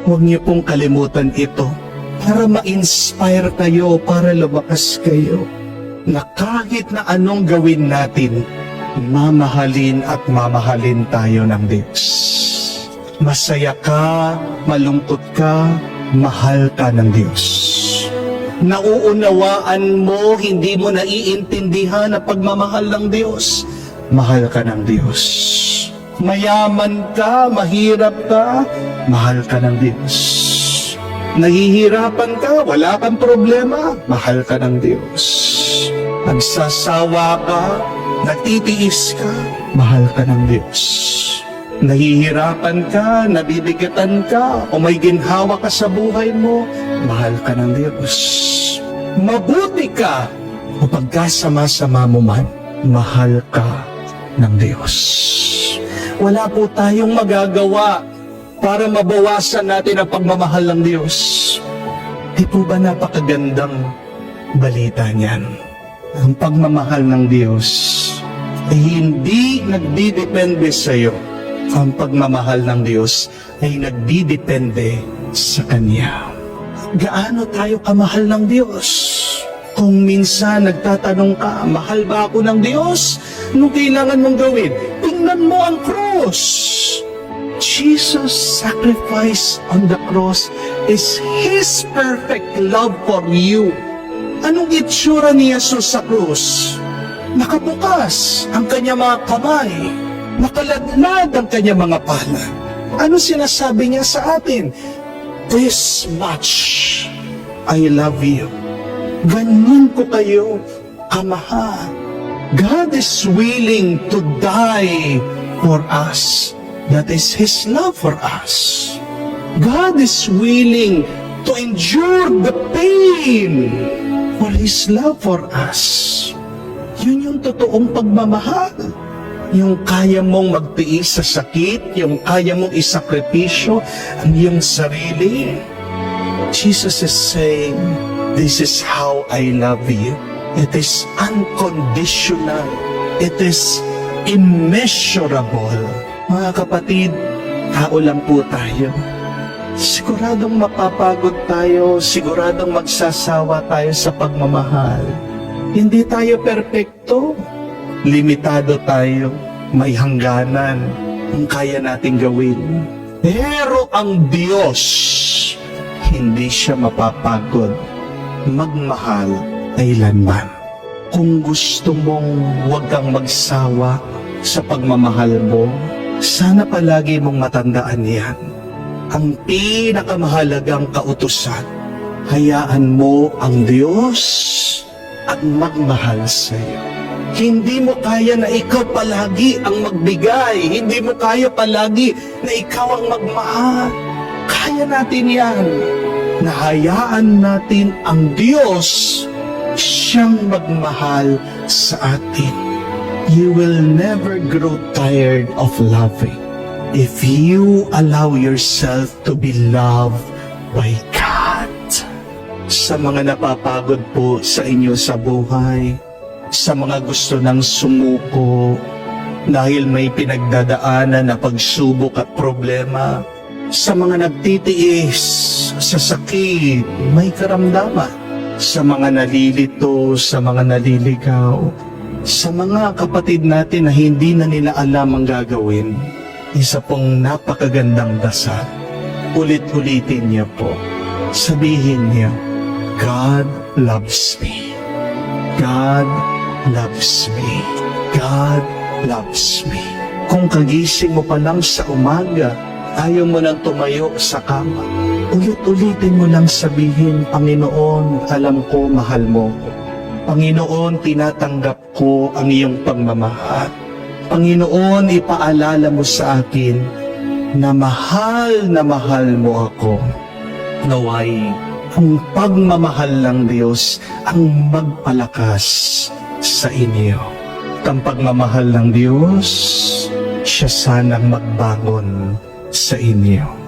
Huwag niyo pong kalimutan ito para ma-inspire kayo, para lumakas kayo na kahit na anong gawin natin, mamahalin at mamahalin tayo ng Diyos. Masaya ka, malungkot ka, mahal ka ng Diyos. Nauunawaan mo, hindi mo naiintindihan ang pagmamahal ng Diyos, mahal ka ng Diyos. Mayaman ka, mahirap ka, mahal ka ng Diyos. Nahihirapan ka, wala kang problema, mahal ka ng Diyos. Nagsasawa ka, nagtitiis ka, mahal ka ng Diyos. Nahihirapan ka, nabibigatan ka, o may ginhawa ka sa buhay mo, mahal ka ng Diyos. Mabuti ka, o pagkasama-sama mo man, mahal ka ng Diyos. Wala po tayong magagawa para mabawasan natin ang pagmamahal ng Diyos. Di po ba napakagandang balita niyan? Ang pagmamahal ng Diyos ay hindi nagdidepende sa iyo. Ang pagmamahal ng Diyos ay nagdidepende sa Kanya. Gaano tayo kamahal ng Diyos? Kung minsan nagtatanong ka, mahal ba ako ng Diyos? Anong kailangan mong gawin? Tingnan mo ang cross. Jesus' sacrifice on the cross is His perfect love for you. Anong itsura ni Jesus sa krus? Nakabukas ang kanya mga kamay. Nakaladlad ang kanya mga palad. Ano sinasabi niya sa atin? This much I love you. Ganyan ko kayo kamahal. God is willing to die for us. That is His love for us. God is willing to endure the pain for His love for us. Yun yung totoong pagmamahal. Yung kaya mong magtiis sa sakit, yung kaya mong isakripisyo ang iyong sarili. Jesus is saying, this is how I love you. It is unconditional. It is immeasurable. Mga kapatid, tao lang po tayo. Siguradong mapapagod tayo, siguradong magsasawa tayo sa pagmamahal. Hindi tayo perpekto. Limitado tayo, may hangganan ang kaya nating gawin. Pero ang Diyos, hindi siya mapapagod magmahal kailanman. Kung gusto mong huwag kang magsawa sa pagmamahal mo, sana palagi mong matandaan yan. Ang pinakamahalagang kautusan, hayaan mo ang Diyos at magmahal sa iyo. Hindi mo kaya na ikaw palagi ang magbigay. Hindi mo kaya palagi na ikaw ang magmahal. Kaya natin yan. Nahayaan natin ang Diyos siyang magmahal sa atin. You will never grow tired of loving if you allow yourself to be loved by God. Sa mga napapagod po sa inyo sa buhay, sa mga gusto ng sumuko dahil may pinagdadaanan na pagsubok at problema, sa mga nagtitiis sa sakit, may karamdaman, sa mga nalilito, sa mga naliligaw, sa mga kapatid natin na hindi na nila alam ang gagawin, isa pong napakagandang dasal. Ulit-ulitin niyo po. Sabihin niyo, God loves me. God loves me. God loves me. Kung kagising mo pa lang sa umaga, ayaw mo nang tumayo sa kama, ulit-ulitin mo lang sabihin, Panginoon, alam ko mahal mo ko. Panginoon, tinatanggap ko ang iyong pagmamahal. Panginoon, ipaalala mo sa akin na mahal mo ako. Naway, ang pagmamahal ng Diyos ang magpalakas sa inyo. Ang pagmamahal ng Diyos, siya sanang magbangon sa inyo.